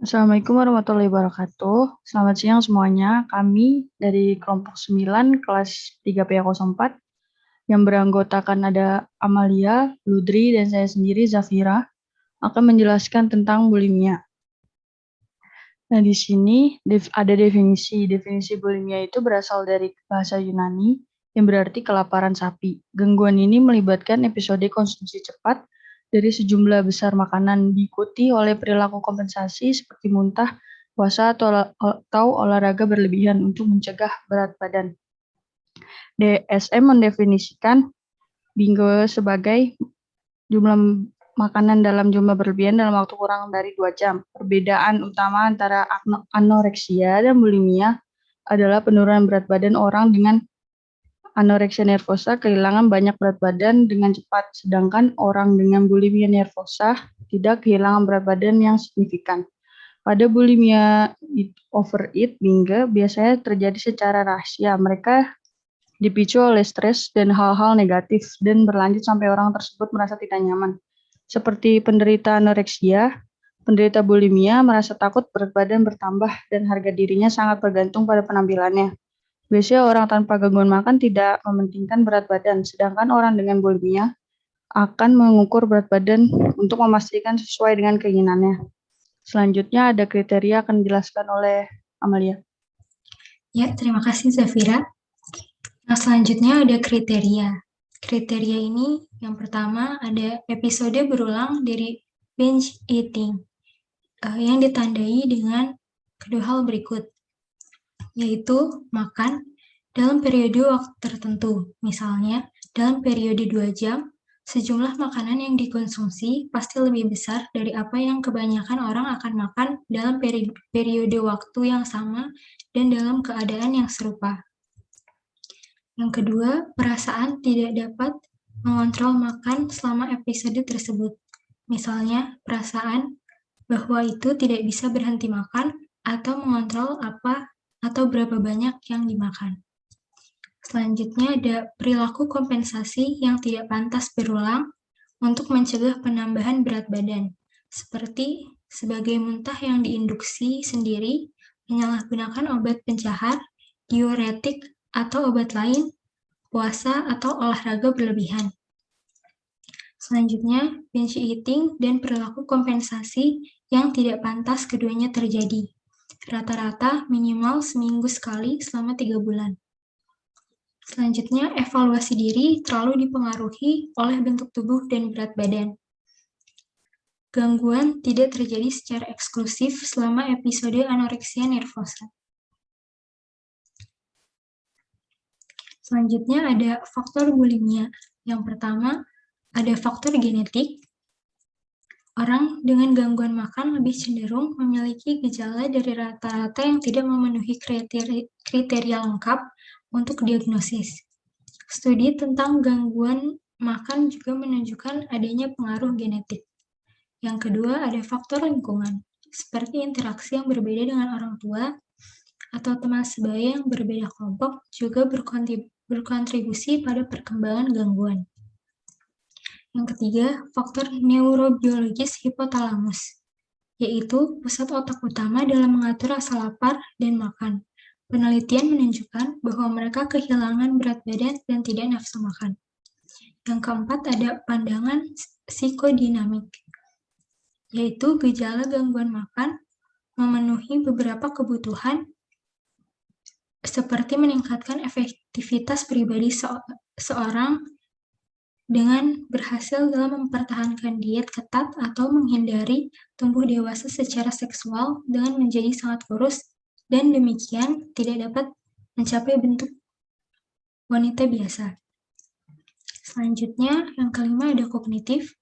Assalamualaikum warahmatullahi wabarakatuh. Selamat siang semuanya. Kami dari kelompok 9 kelas 3P04 yang beranggotakan ada Amalia, Ludri, dan saya sendiri Zafira akan menjelaskan tentang bulimia. Nah, di sini ada definisi. Definisi bulimia itu berasal dari bahasa Yunani yang berarti kelaparan sapi. Gangguan ini melibatkan episode konsumsi cepat dari sejumlah besar makanan, diikuti oleh perilaku kompensasi seperti muntah, puasa, atau olahraga berlebihan untuk mencegah berat badan. DSM mendefinisikan bingo sebagai jumlah makanan dalam jumlah berlebihan dalam waktu kurang dari 2 jam. Perbedaan utama antara anoreksia dan bulimia adalah penurunan berat badan. Orang dengan anoreksia nervosa kehilangan banyak berat badan dengan cepat, sedangkan orang dengan bulimia nervosa tidak kehilangan berat badan yang signifikan. Pada bulimia overeat, binge biasanya terjadi secara rahasia. Mereka dipicu oleh stres dan hal-hal negatif dan berlanjut sampai orang tersebut merasa tidak nyaman. Seperti penderita anoreksia, penderita bulimia merasa takut berat badan bertambah dan harga dirinya sangat bergantung pada penampilannya. Biasanya orang tanpa gangguan makan tidak mementingkan berat badan, sedangkan orang dengan bulimia akan mengukur berat badan untuk memastikan sesuai dengan keinginannya. Selanjutnya ada kriteria akan dijelaskan oleh Amalia. Ya, terima kasih Zafira. Nah, selanjutnya ada kriteria. Kriteria ini yang pertama ada episode berulang dari binge eating yang ditandai dengan kedua hal berikut, yaitu makan dalam periode waktu tertentu. Misalnya, dalam periode 2 jam, sejumlah makanan yang dikonsumsi pasti lebih besar dari apa yang kebanyakan orang akan makan dalam periode waktu yang sama dan dalam keadaan yang serupa. Yang kedua, perasaan tidak dapat mengontrol makan selama episode tersebut. Misalnya, perasaan bahwa itu tidak bisa berhenti makan atau mengontrol apa atau berapa banyak yang dimakan. Selanjutnya ada perilaku kompensasi yang tidak pantas berulang untuk mencegah penambahan berat badan, seperti sebagai muntah yang diinduksi sendiri, menyalahgunakan obat pencahar, diuretik, atau obat lain, puasa atau olahraga berlebihan. Selanjutnya, binge eating dan perilaku kompensasi yang tidak pantas keduanya terjadi. Rata-rata minimal seminggu sekali selama 3 bulan. Selanjutnya, evaluasi diri terlalu dipengaruhi oleh bentuk tubuh dan berat badan. Gangguan tidak terjadi secara eksklusif selama episode anoreksia nervosa. Selanjutnya ada faktor bulimia. Yang pertama, ada faktor genetik. Orang dengan gangguan makan lebih cenderung memiliki gejala dari rata-rata yang tidak memenuhi kriteria lengkap untuk diagnosis. Studi tentang gangguan makan juga menunjukkan adanya pengaruh genetik. Yang kedua, ada faktor lingkungan, seperti interaksi yang berbeda dengan orang tua atau teman sebaya yang berbeda kelompok juga berkontribusi pada perkembangan gangguan. Yang ketiga, faktor neurobiologis hipotalamus, yaitu pusat otak utama dalam mengatur rasa lapar dan makan. Penelitian menunjukkan bahwa mereka kehilangan berat badan dan tidak nafsu makan. Yang keempat ada pandangan psikodinamik, yaitu gejala gangguan makan memenuhi beberapa kebutuhan seperti meningkatkan efektivitas pribadi seorang dengan berhasil dalam mempertahankan diet ketat atau menghindari tumbuh dewasa secara seksual dengan menjadi sangat kurus dan demikian tidak dapat mencapai bentuk wanita biasa. Selanjutnya, yang kelima ada kognitif.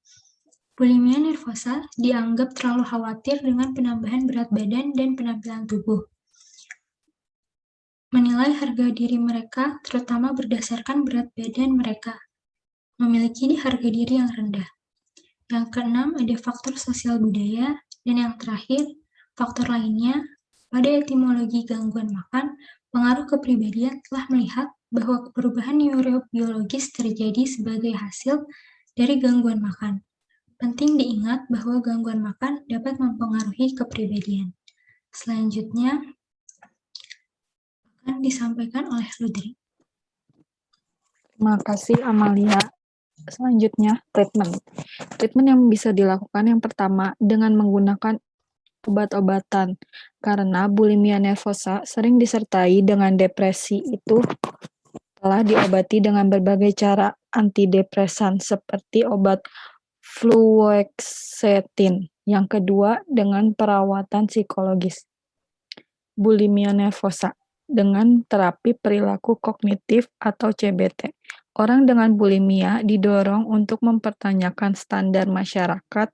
Bulimia nervosa dianggap terlalu khawatir dengan penambahan berat badan dan penampilan tubuh. Menilai harga diri mereka terutama berdasarkan berat badan mereka. Memiliki harga diri yang rendah. Yang keenam ada faktor sosial budaya, dan yang terakhir, faktor lainnya, pada etimologi gangguan makan, pengaruh kepribadian telah melihat bahwa perubahan neurobiologis terjadi sebagai hasil dari gangguan makan. Penting diingat bahwa gangguan makan dapat mempengaruhi kepribadian. Selanjutnya akan disampaikan oleh Ludri. Terima kasih Amalia. Selanjutnya, treatment. Treatment yang bisa dilakukan yang pertama dengan menggunakan obat-obatan. Karena bulimia nervosa sering disertai dengan depresi, itu telah diobati dengan berbagai cara antidepresan seperti obat fluoxetine. Yang kedua, dengan perawatan psikologis. Bulimia nervosa dengan terapi perilaku kognitif atau CBT. Orang dengan bulimia didorong untuk mempertanyakan standar masyarakat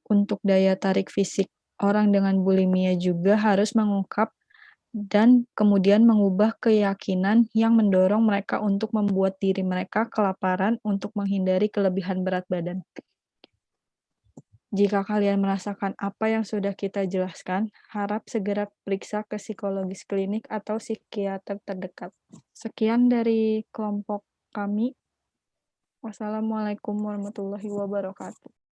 untuk daya tarik fisik. Orang dengan bulimia juga harus mengungkap dan kemudian mengubah keyakinan yang mendorong mereka untuk membuat diri mereka kelaparan untuk menghindari kelebihan berat badan. Jika kalian merasakan apa yang sudah kita jelaskan, harap segera periksa ke psikologis klinik atau psikiater terdekat. Sekian dari kelompok kami. Wassalamualaikum warahmatullahi wabarakatuh.